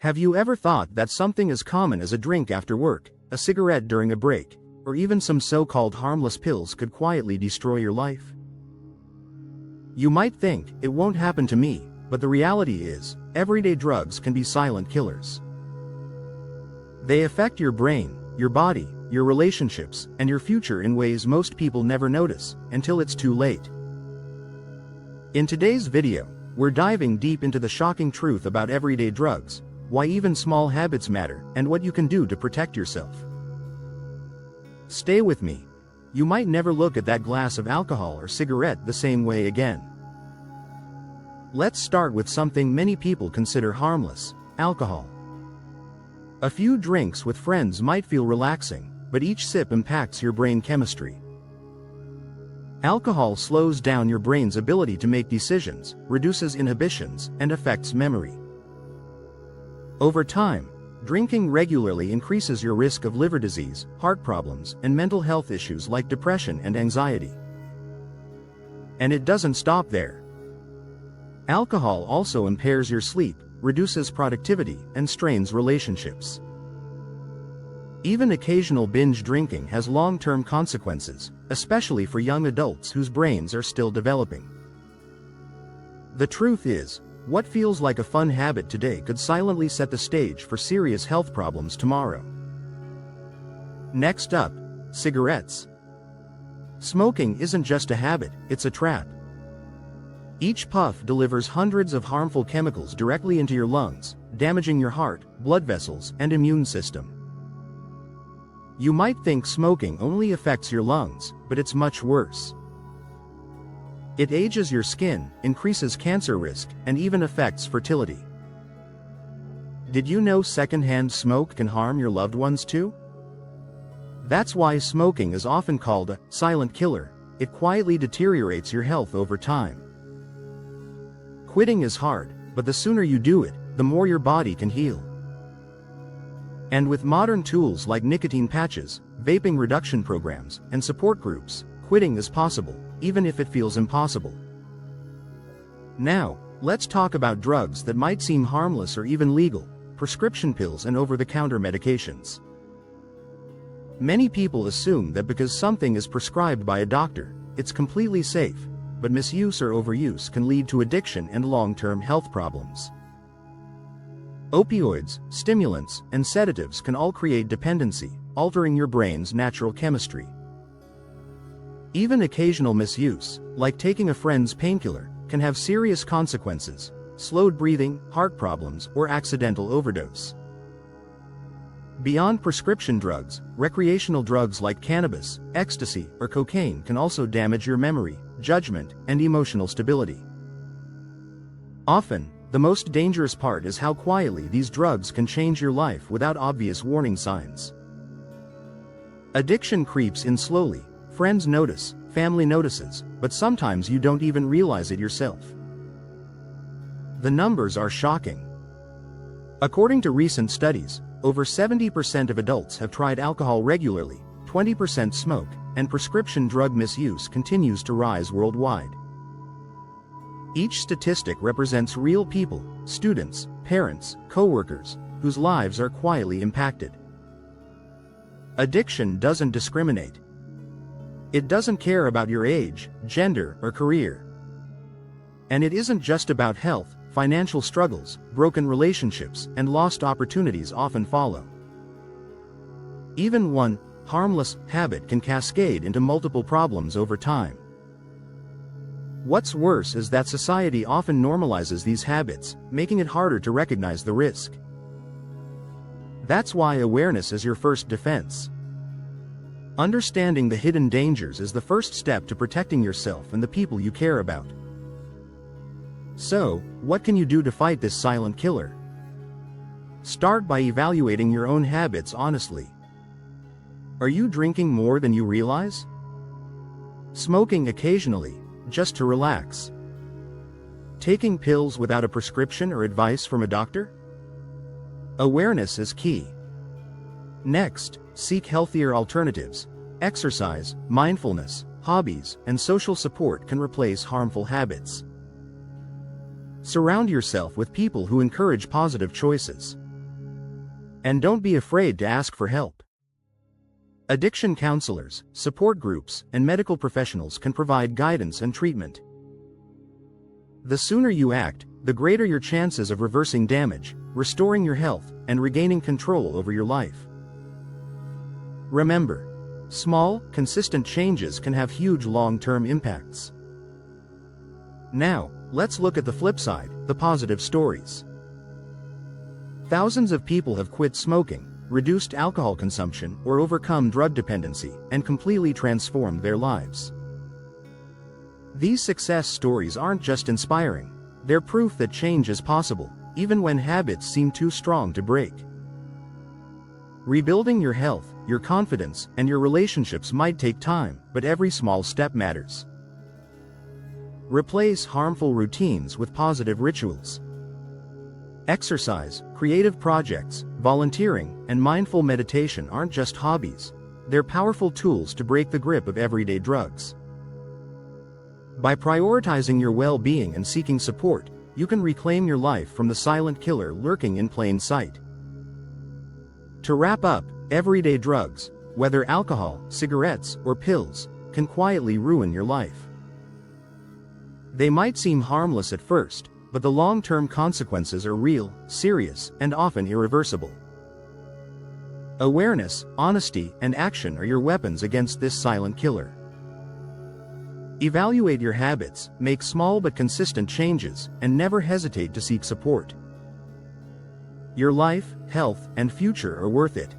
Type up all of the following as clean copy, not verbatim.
Have you ever thought that something as common as a drink after work, a cigarette during a break, or even some so-called harmless pills could quietly destroy your life? You might think, it won't happen to me, but the reality is, everyday drugs can be silent killers. They affect your brain, your body, your relationships, and your future in ways most people never notice, until it's too late. In today's video, we're diving deep into the shocking truth about everyday drugs, why even small habits matter, and what you can do to protect yourself. Stay with me. You might never look at that glass of alcohol or cigarette the same way again. Let's start with something many people consider harmless: alcohol. A few drinks with friends might feel relaxing, but each sip impacts your brain chemistry. Alcohol slows down your brain's ability to make decisions, reduces inhibitions, and affects memory. Over time, drinking regularly increases your risk of liver disease, heart problems, and mental health issues like depression and anxiety. And it doesn't stop there. Alcohol also impairs your sleep, reduces productivity, and strains relationships. Even occasional binge drinking has long-term consequences, especially for young adults whose brains are still developing. The truth is, what feels like a fun habit today could silently set the stage for serious health problems tomorrow. Next up, cigarettes. Smoking isn't just a habit, it's a trap. Each puff delivers hundreds of harmful chemicals directly into your lungs, damaging your heart, blood vessels, and immune system. You might think smoking only affects your lungs, but it's much worse. It ages your skin, increases cancer risk, and even affects fertility. Did you know secondhand smoke can harm your loved ones too? That's why smoking is often called a silent killer. It quietly deteriorates your health over time. Quitting is hard, but the sooner you do it, the more your body can heal. And with modern tools like nicotine patches, vaping reduction programs, and support groups, quitting is possible, even if it feels impossible. Now, let's talk about drugs that might seem harmless or even legal: prescription pills and over-the-counter medications. Many people assume that because something is prescribed by a doctor, it's completely safe, but misuse or overuse can lead to addiction and long-term health problems. Opioids, stimulants, and sedatives can all create dependency, altering your brain's natural chemistry. Even occasional misuse, like taking a friend's painkiller, can have serious consequences: slowed breathing, heart problems, or accidental overdose. Beyond prescription drugs, recreational drugs like cannabis, ecstasy, or cocaine can also damage your memory, judgment, and emotional stability. Often, the most dangerous part is how quietly these drugs can change your life without obvious warning signs. Addiction creeps in slowly. Friends notice, family notices, but sometimes you don't even realize it yourself. The numbers are shocking. According to recent studies, over 70% of adults have tried alcohol regularly, 20% smoke, and prescription drug misuse continues to rise worldwide. Each statistic represents real people, students, parents, co-workers, whose lives are quietly impacted. Addiction doesn't discriminate. It doesn't care about your age, gender, or career. And it isn't just about health. Financial struggles, broken relationships, and lost opportunities often follow. Even one harmless habit can cascade into multiple problems over time. What's worse is that society often normalizes these habits, making it harder to recognize the risk. That's why awareness is your first defense. Understanding the hidden dangers is the first step to protecting yourself and the people you care about. So, what can you do to fight this silent killer? Start by evaluating your own habits honestly. Are you drinking more than you realize? Smoking occasionally, just to relax? Taking pills without a prescription or advice from a doctor? Awareness is key. Next, seek healthier alternatives. Exercise, mindfulness, hobbies, and social support can replace harmful habits. Surround yourself with people who encourage positive choices. And don't be afraid to ask for help. Addiction counselors, support groups, and medical professionals can provide guidance and treatment. The sooner you act, the greater your chances of reversing damage, restoring your health, and regaining control over your life. Remember, small, consistent changes can have huge long-term impacts. Now, let's look at the flip side, the positive stories. Thousands of people have quit smoking, reduced alcohol consumption, or overcome drug dependency, and completely transformed their lives. These success stories aren't just inspiring, they're proof that change is possible, even when habits seem too strong to break. Rebuilding your health, your confidence, and your relationships might take time, but every small step matters. Replace harmful routines with positive rituals. Exercise, creative projects, volunteering, and mindful meditation aren't just hobbies, they're powerful tools to break the grip of everyday drugs. By prioritizing your well-being and seeking support, you can reclaim your life from the silent killer lurking in plain sight. To wrap up, everyday drugs, whether alcohol, cigarettes, or pills, can quietly ruin your life. They might seem harmless at first, but the long-term consequences are real, serious, and often irreversible. Awareness, honesty, and action are your weapons against this silent killer. Evaluate your habits, make small but consistent changes, and never hesitate to seek support. Your life, health, and future are worth it.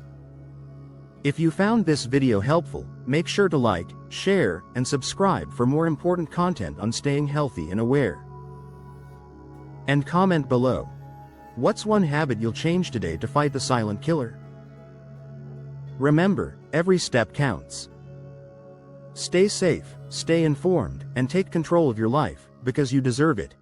If you found this video helpful, make sure to like, share, and subscribe for more important content on staying healthy and aware. And comment below. What's one habit you'll change today to fight the silent killer? Remember, every step counts. Stay safe, stay informed, and take control of your life, because you deserve it.